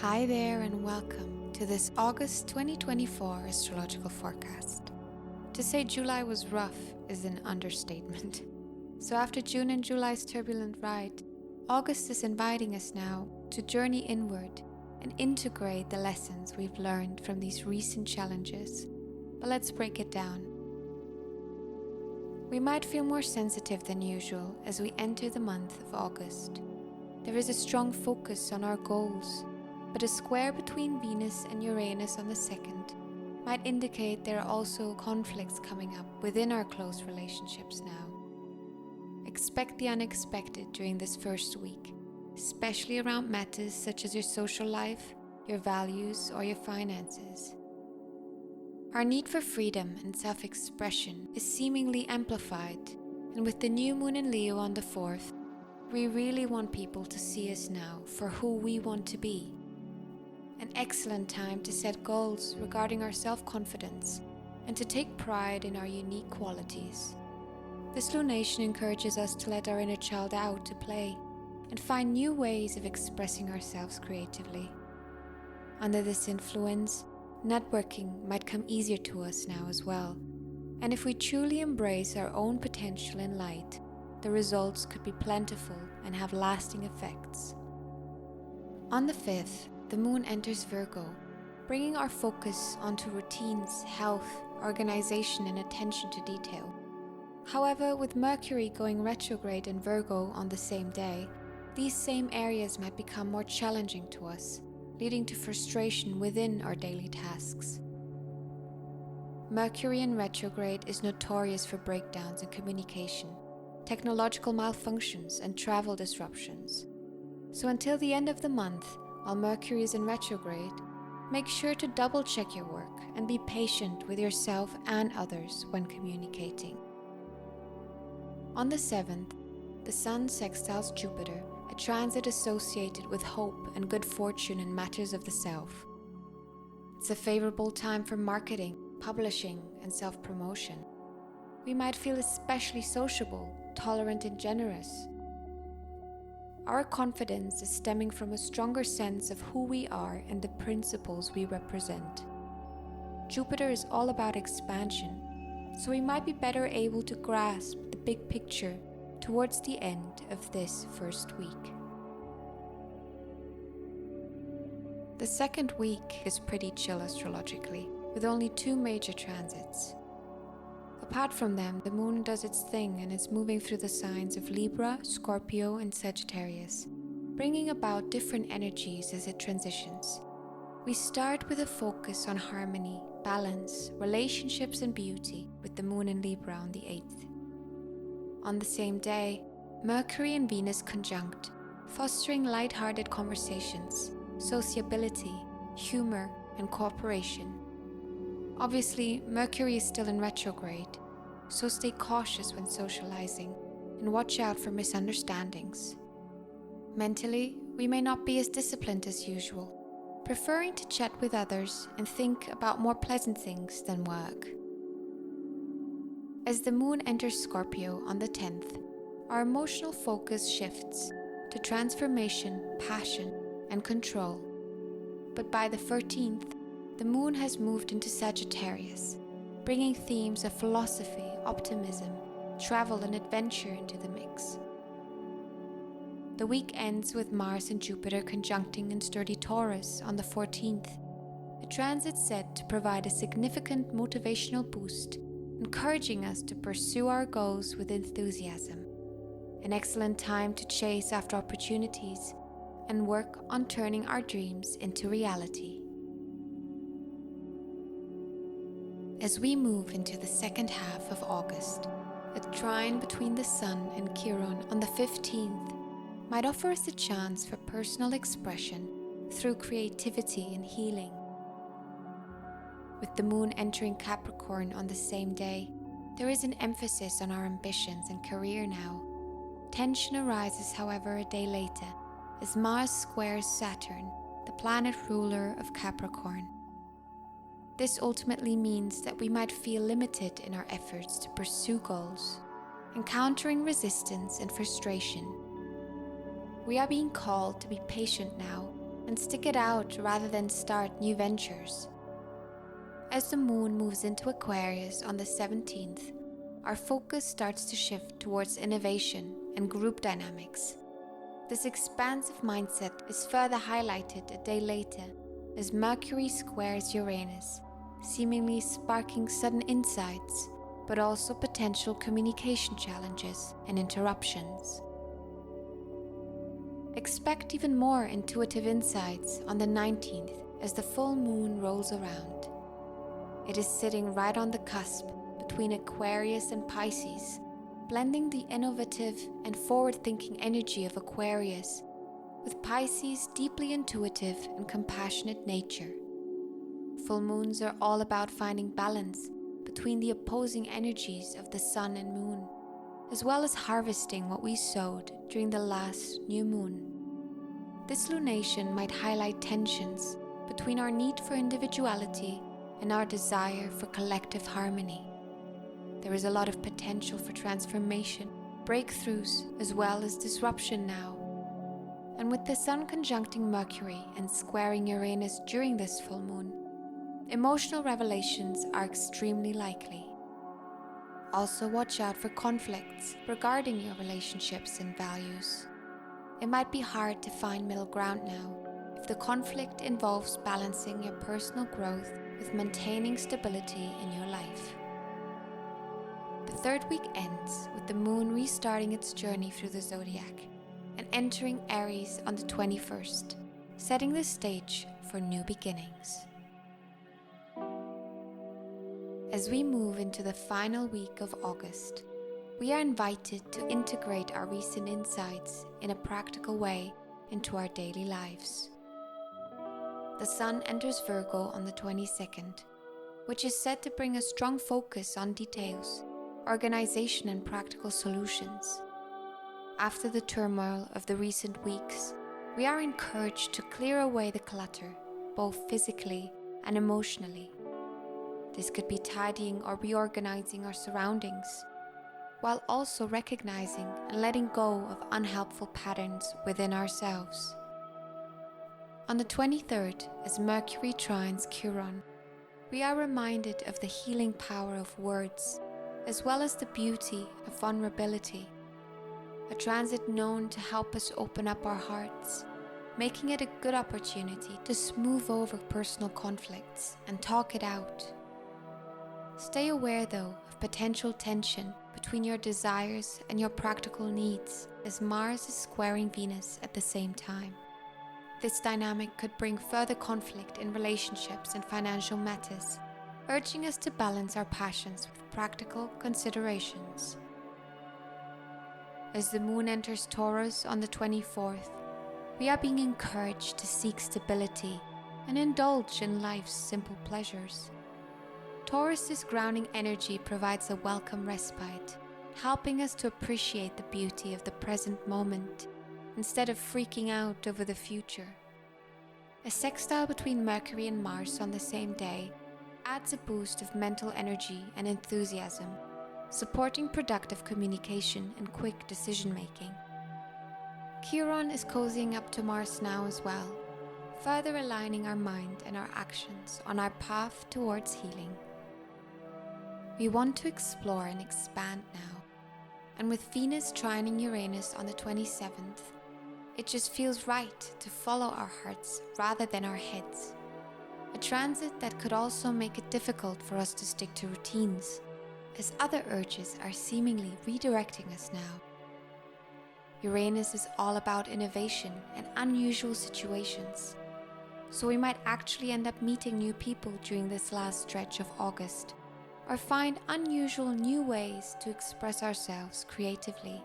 Hi there and welcome to this August 2024 astrological forecast. To say July was rough is an understatement. So after June and July's turbulent ride, August is inviting us now to journey inward and integrate the lessons we've learned from these recent challenges. But let's break it down. We might feel more sensitive than usual as we enter the month of August. There is a strong focus on our goals, but a square between Venus and Uranus on the 2nd might indicate there are also conflicts coming up within our close relationships now. Expect the unexpected during this first week, especially around matters such as your social life, your values, or your finances. Our need for freedom and self-expression is seemingly amplified, and with the new moon in Leo on the 4th, we really want people to see us now for who we want to be. An excellent time to set goals regarding our self-confidence and to take pride in our unique qualities. This lunation encourages us to let our inner child out to play and find new ways of expressing ourselves creatively. Under this influence, networking might come easier to us now as well. And if we truly embrace our own potential in light, the results could be plentiful and have lasting effects. On the 5th, the moon enters Virgo, bringing our focus onto routines, health, organization, and attention to detail. However, with Mercury going retrograde in Virgo on the same day, these same areas might become more challenging to us, leading to frustration within our daily tasks. Mercury in retrograde is notorious for breakdowns in communication, technological malfunctions, and travel disruptions. So until the end of the month, while Mercury is in retrograde, make sure to double-check your work and be patient with yourself and others when communicating. On the 7th, the Sun sextiles Jupiter, a transit associated with hope and good fortune in matters of the self. It's a favorable time for marketing, publishing, and self-promotion. We might feel especially sociable, tolerant, and generous. Our confidence is stemming from a stronger sense of who we are and the principles we represent. Jupiter is all about expansion, so we might be better able to grasp the big picture towards the end of this first week. The second week is pretty chill astrologically, with only 2 major transits. Apart from them, the moon does its thing and is moving through the signs of Libra, Scorpio, and Sagittarius, bringing about different energies as it transitions. We start with a focus on harmony, balance, relationships, and beauty with the moon in Libra on the 8th. On the same day, Mercury and Venus conjunct, fostering light-hearted conversations, sociability, humor, and cooperation. Obviously, Mercury is still in retrograde, so stay cautious when socializing and watch out for misunderstandings. Mentally, we may not be as disciplined as usual, preferring to chat with others and think about more pleasant things than work. As the moon enters Scorpio on the 10th, our emotional focus shifts to transformation, passion, and control. But by the 13th, the moon has moved into Sagittarius, bringing themes of philosophy, optimism, travel, and adventure into the mix. The week ends with Mars and Jupiter conjuncting in sturdy Taurus on the 14th, a transit said to provide a significant motivational boost, encouraging us to pursue our goals with enthusiasm. An excellent time to chase after opportunities and work on turning our dreams into reality. As we move into the second half of August, a trine between the Sun and Chiron on the 15th might offer us a chance for personal expression through creativity and healing. With the moon entering Capricorn on the same day, there is an emphasis on our ambitions and career now. Tension arises, however, a day later, as Mars squares Saturn, the planet ruler of Capricorn. This ultimately means that we might feel limited in our efforts to pursue goals, encountering resistance and frustration. We are being called to be patient now and stick it out rather than start new ventures. As the moon moves into Aquarius on the 17th, our focus starts to shift towards innovation and group dynamics. This expansive mindset is further highlighted a day later as Mercury squares Uranus, seemingly sparking sudden insights, but also potential communication challenges and interruptions. Expect even more intuitive insights on the 19th as the full moon rolls around. It is sitting right on the cusp between Aquarius and Pisces, blending the innovative and forward-thinking energy of Aquarius with Pisces' deeply intuitive and compassionate nature. Full moons are all about finding balance between the opposing energies of the sun and moon, as well as harvesting what we sowed during the last new moon. This lunation might highlight tensions between our need for individuality and our desire for collective harmony. There is a lot of potential for transformation, breakthroughs, as well as disruption now. And with the Sun conjuncting Mercury and squaring Uranus during this full moon, emotional revelations are extremely likely. Also watch out for conflicts regarding your relationships and values. It might be hard to find middle ground now if the conflict involves balancing your personal growth with maintaining stability in your life. The third week ends with the moon restarting its journey through the zodiac and entering Aries on the 21st, setting the stage for new beginnings. As we move into the final week of August, we are invited to integrate our recent insights in a practical way into our daily lives. The Sun enters Virgo on the 22nd, which is said to bring a strong focus on details, organization and practical solutions. After the turmoil of the recent weeks, we are encouraged to clear away the clutter, both physically and emotionally. This could be tidying or reorganizing our surroundings, while also recognizing and letting go of unhelpful patterns within ourselves. On the 23rd, as Mercury trines Chiron, we are reminded of the healing power of words, as well as the beauty of vulnerability. A transit known to help us open up our hearts, making it a good opportunity to smooth over personal conflicts and talk it out. Stay aware, though, of potential tension between your desires and your practical needs, as Mars is squaring Venus at the same time. This dynamic could bring further conflict in relationships and financial matters, urging us to balance our passions with practical considerations. As the moon enters Taurus on the 24th, we are being encouraged to seek stability and indulge in life's simple pleasures. Taurus's grounding energy provides a welcome respite, helping us to appreciate the beauty of the present moment instead of freaking out over the future. A sextile between Mercury and Mars on the same day adds a boost of mental energy and enthusiasm, supporting productive communication and quick decision-making. Chiron is cozying up to Mars now as well, further aligning our mind and our actions on our path towards healing. We want to explore and expand now, and with Venus trining Uranus on the 27th, it just feels right to follow our hearts rather than our heads. A transit that could also make it difficult for us to stick to routines, as other urges are seemingly redirecting us now. Uranus is all about innovation and unusual situations, so we might actually end up meeting new people during this last stretch of August, or find unusual new ways to express ourselves creatively.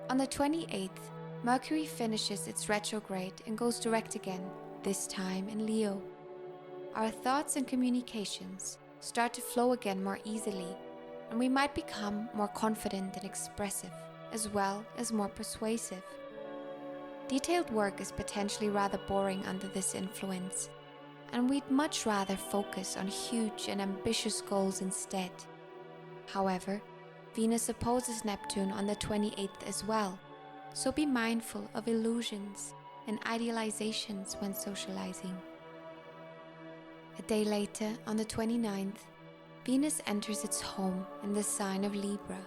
On the 28th, Mercury finishes its retrograde and goes direct again, this time in Leo. Our thoughts and communications start to flow again more easily, and we might become more confident and expressive, as well as more persuasive. Detailed work is potentially rather boring under this influence, and we'd much rather focus on huge and ambitious goals instead. However, Venus opposes Neptune on the 28th as well, so be mindful of illusions and idealizations when socializing. A day later, on the 29th, Venus enters its home in the sign of Libra,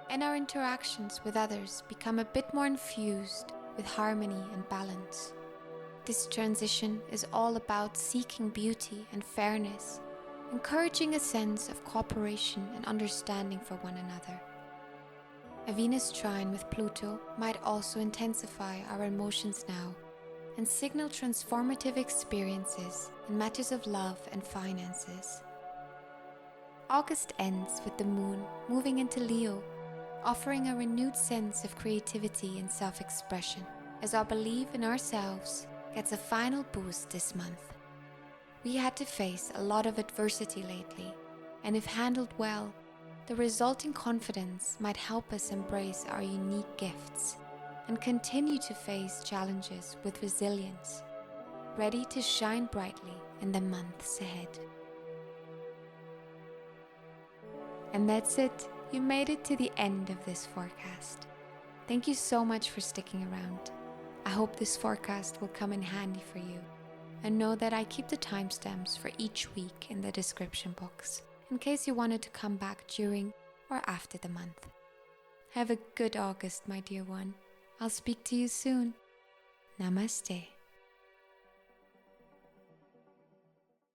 and our interactions with others become a bit more infused with harmony and balance. This transition is all about seeking beauty and fairness, encouraging a sense of cooperation and understanding for one another. A Venus trine with Pluto might also intensify our emotions now and signal transformative experiences in matters of love and finances. August ends with the moon moving into Leo, offering a renewed sense of creativity and self-expression as our belief in ourselves gets a final boost this month. We had to face a lot of adversity lately, and if handled well, the resulting confidence might help us embrace our unique gifts and continue to face challenges with resilience, ready to shine brightly in the months ahead. And that's it. You made it to the end of this forecast. Thank you so much for sticking around. I hope this forecast will come in handy for you, and know that I keep the timestamps for each week in the description box in case you wanted to come back during or after the month. Have a good August, my dear one. I'll speak to you soon. Namaste.